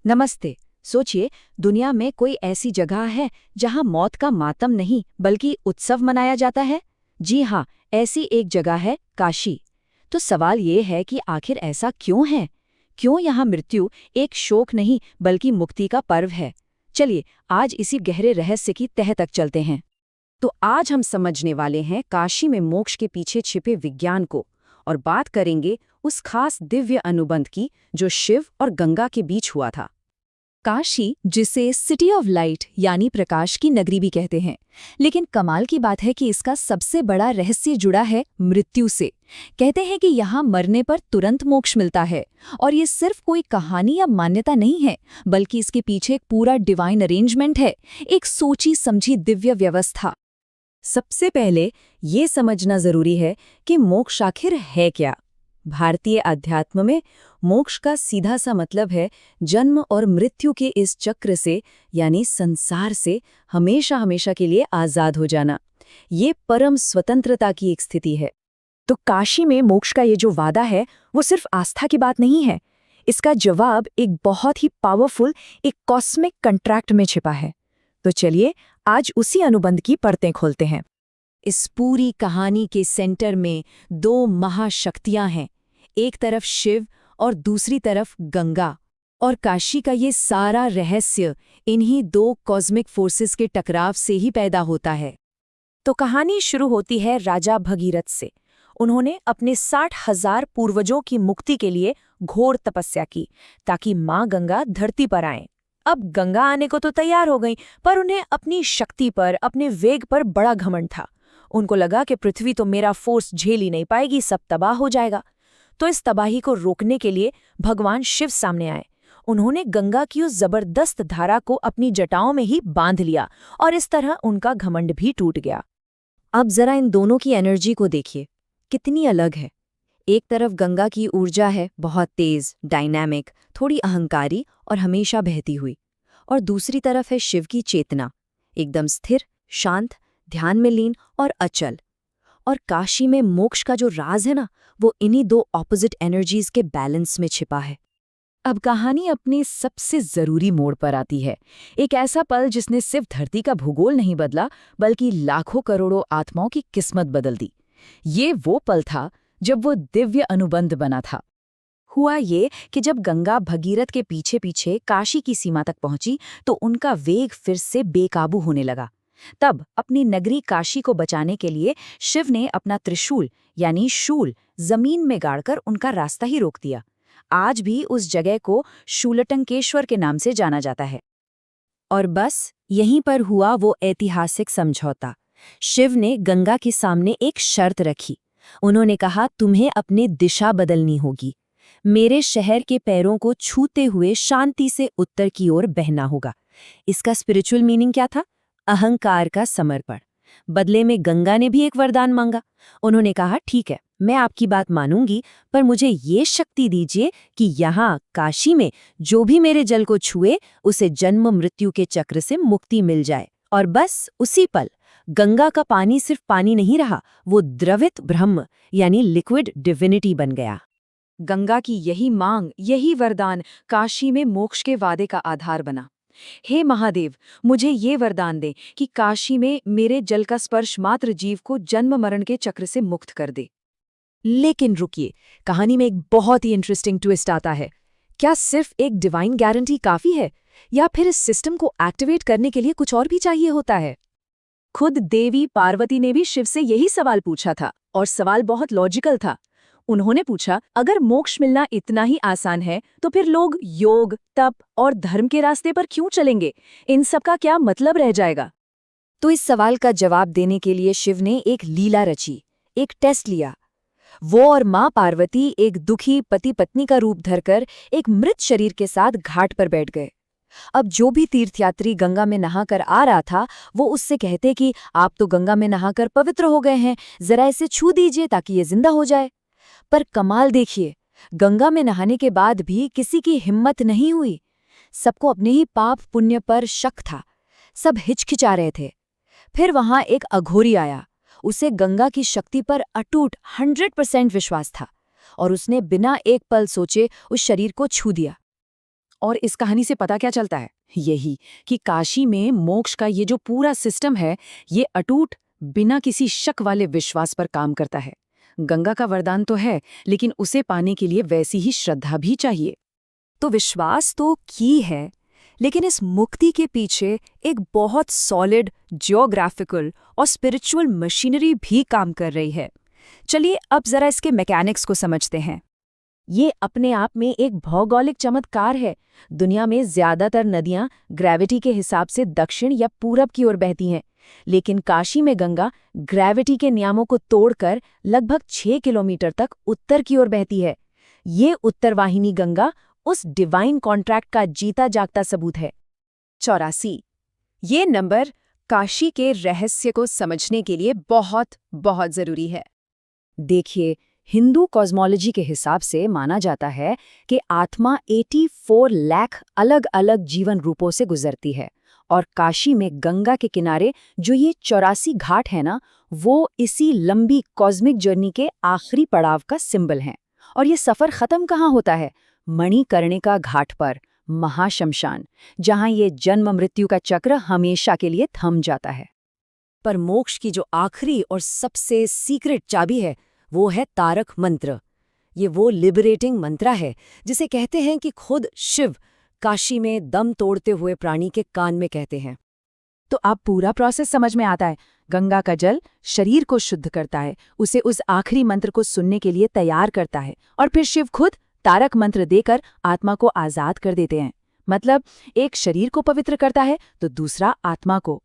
नमस्ते। सोचिए, दुनिया में कोई ऐसी जगह है जहां मौत का मातम नहीं बल्कि उत्सव मनाया जाता है। जी हाँ, ऐसी एक जगह है काशी। तो सवाल ये है कि आखिर ऐसा क्यों है? क्यों यहाँ मृत्यु एक शोक नहीं बल्कि मुक्ति का पर्व है? चलिए, आज इसी गहरे रहस्य की तह तक चलते हैं। तो आज हम समझने वाले हैं काशी में मोक्ष के पीछे छिपे विज्ञान को, और बात करेंगे उस खास दिव्य अनुबंध की जो शिव और गंगा के बीच हुआ था। काशी, जिसे सिटी ऑफ लाइट यानी प्रकाश की नगरी भी कहते हैं, लेकिन कमाल की बात है कि इसका सबसे बड़ा रहस्य जुड़ा है मृत्यु से। कहते हैं कि यहाँ मरने पर तुरंत मोक्ष मिलता है, और ये सिर्फ कोई कहानी या मान्यता नहीं है, बल्कि इसके पीछे एक पूरा डिवाइन अरेंजमेंट है, एक सोची समझी दिव्य व्यवस्था। सबसे पहले ये समझना जरूरी है कि मोक्ष आखिर है क्या। भारतीय अध्यात्म में मोक्ष का सीधा सा मतलब है जन्म और मृत्यु के इस चक्र से, यानी संसार से हमेशा हमेशा के लिए आजाद हो जाना। ये परम स्वतंत्रता की एक स्थिति है। तो काशी में मोक्ष का ये जो वादा है वो सिर्फ आस्था की बात नहीं है। इसका जवाब एक बहुत ही पावरफुल, एक कॉस्मिक कॉन्ट्रैक्ट में छिपा है। तो चलिए आज उसी अनुबंध की परतें खोलते हैं। इस पूरी कहानी के सेंटर में दो महाशक्तियां हैं, एक तरफ शिव और दूसरी तरफ गंगा। और काशी का ये सारा रहस्य इन्हीं दो कॉस्मिक फोर्सेस के टकराव से ही पैदा होता है। तो कहानी शुरू होती है राजा भगीरथ से। उन्होंने अपने 60,000 पूर्वजों की मुक्ति के लिए घोर तपस्या की ताकि माँ गंगा धरती पर आएं। अब गंगा आने को तो तैयार हो गई, पर उन्हें अपनी शक्ति पर, अपने वेग पर बड़ा घमंड था। उनको लगा कि पृथ्वी तो मेरा फोर्स झेल ही नहीं पाएगी, सब तबाह हो जाएगा। तो इस तबाही को रोकने के लिए भगवान शिव सामने आए। उन्होंने गंगा की उस जबरदस्त धारा को अपनी जटाओं में ही बांध लिया, और इस तरह उनका घमंड भी टूट गया। अब जरा इन दोनों की एनर्जी को देखिए, कितनी अलग है। एक तरफ गंगा की ऊर्जा है, बहुत तेज, डायनामिक, थोड़ी अहंकारी और हमेशा बहती हुई। और दूसरी तरफ है शिव की चेतना, एकदम स्थिर, शांत, ध्यान में लीन और अचल। और काशी में मोक्ष का जो राज है ना, वो इन्हीं दो ऑपोजिट एनर्जीज के बैलेंस में छिपा है। अब कहानी अपने सबसे जरूरी मोड़ पर आती है, एक ऐसा पल जिसने सिर्फ धरती का भूगोल नहीं बदला बल्कि लाखों करोड़ों आत्माओं की किस्मत बदल दी। ये वो पल था जब वो दिव्य अनुबंध बना था। हुआ ये कि जब गंगा भगीरथ के पीछे पीछे काशी की सीमा तक पहुंची तो उनका वेग फिर से बेकाबू होने लगा। तब अपनी नगरी काशी को बचाने के लिए शिव ने अपना त्रिशूल यानी शूल जमीन में गाड़कर उनका रास्ता ही रोक दिया। आज भी उस जगह को शूलटंकेश्वर के नाम से जाना जाता है। और बस यहीं पर हुआ वो ऐतिहासिक समझौता। शिव ने गंगा के सामने एक शर्त रखी। उन्होंने कहा, तुम्हें अपनी दिशा बदलनी होगी। मेरे शहर के पैरों को छूते हुए शांति से उत्तर की ओर बहना होगा। इसका स्पिरिचुअल मीनिंग क्या था? अहंकार का समर्पण। बदले में गंगा ने भी एक वरदान मांगा। उन्होंने कहा, ठीक है, मैं आपकी बात मानूंगी, पर मुझे ये शक्ति दीजिए कि यहाँ काशी में जो भी मेरे जल को छुए उसे जन्म मृत्यु के चक्र से मुक्ति मिल जाए। और बस उसी पल गंगा का पानी सिर्फ पानी नहीं रहा, वो द्रवित ब्रह्म यानी लिक्विड डिविनिटी बन गया। गंगा की यही मांग, यही वरदान काशी में मोक्ष के वादे का आधार बना। हे महादेव, मुझे ये वरदान दे कि काशी में मेरे जल का स्पर्श मात्र जीव को जन्म मरण के चक्र से मुक्त कर दे। लेकिन रुकिए, कहानी में एक बहुत ही इंटरेस्टिंग ट्विस्ट आता है। क्या सिर्फ एक डिवाइन गारंटी काफी है, या फिर इस सिस्टम को एक्टिवेट करने के लिए कुछ और भी चाहिए होता है? खुद देवी पार्वती ने भी शिव से यही सवाल पूछा था, और सवाल बहुत लॉजिकल था। उन्होंने पूछा, अगर मोक्ष मिलना इतना ही आसान है तो फिर लोग योग, तप और धर्म के रास्ते पर क्यों चलेंगे? इन सब का क्या मतलब रह जाएगा? तो इस सवाल का जवाब देने के लिए शिव ने एक लीला रची, एक टेस्ट लिया। वो और माँ पार्वती एक दुखी पति पत्नी का रूप धरकर एक मृत शरीर के साथ घाट पर बैठ गए। अब जो भी तीर्थयात्री गंगा में नहाकर आ रहा था, वो उससे कहते कि आप तो गंगा में नहाकर पवित्र हो गए हैं, जरा इसे छू दीजिए ताकि ये जिंदा हो जाए। पर कमाल देखिए, गंगा में नहाने के बाद भी किसी की हिम्मत नहीं हुई। सबको अपने ही पाप पुण्य पर शक था, सब हिचकिचा रहे थे। फिर वहां एक अघोरी आया। उसे गंगा की शक्ति पर अटूट 100% विश्वास था, और उसने बिना एक पल सोचे उस शरीर को छू दिया। और इस कहानी से पता क्या चलता है? यही कि काशी में मोक्ष का ये जो पूरा सिस्टम है, ये अटूट, बिना किसी शक वाले विश्वास पर काम करता है। गंगा का वरदान तो है, लेकिन उसे पाने के लिए वैसी ही श्रद्धा भी चाहिए। तो विश्वास तो की है, लेकिन इस मुक्ति के पीछे एक बहुत सॉलिड जियोग्राफिकल और स्पिरिचुअल मशीनरी भी काम कर रही है। चलिए अब जरा इसके मैकेनिक्स को समझते हैं। ये अपने आप में एक भौगोलिक चमत्कार है। दुनिया में ज्यादातर नदियां ग्रेविटी के हिसाब से दक्षिण या पूरब की ओर बहती हैं, लेकिन काशी में गंगा ग्रेविटी के नियमों को तोड़कर लगभग 6 किलोमीटर तक उत्तर की ओर बहती है। ये उत्तरवाहिनी गंगा उस डिवाइन कॉन्ट्रैक्ट का जीता जागता सबूत है। 84 ये नंबर काशी के रहस्य को समझने के लिए बहुत बहुत जरूरी है। देखिए, हिंदू कॉस्मोलॉजी के हिसाब से माना जाता है कि आत्मा 84 लाख अलग अलग जीवन रूपों से गुजरती है, और काशी में गंगा के किनारे जो ये 84 घाट है ना, वो इसी लंबी कॉस्मिक जर्नी के आखिरी पड़ाव का सिंबल हैं। और ये सफर खत्म कहाँ होता है? मणिकर्णिका घाट पर, महाशमशान, जहां ये जन्म मृत्यु का चक्र हमेशा के लिए थम जाता है। पर मोक्ष की जो आखिरी और सबसे सीक्रेट चाबी है, वो है तारक मंत्र। ये वो लिबरेटिंग मंत्र है जिसे कहते हैं कि खुद शिव काशी में दम तोड़ते हुए प्राणी के कान में कहते हैं। तो अब पूरा प्रोसेस समझ में आता है। गंगा का जल शरीर को शुद्ध करता है, उसे उस आखिरी मंत्र को सुनने के लिए तैयार करता है, और फिर शिव खुद तारक मंत्र देकर आत्मा को आजाद कर देते हैं। मतलब एक शरीर को पवित्र करता है तो दूसरा आत्मा को।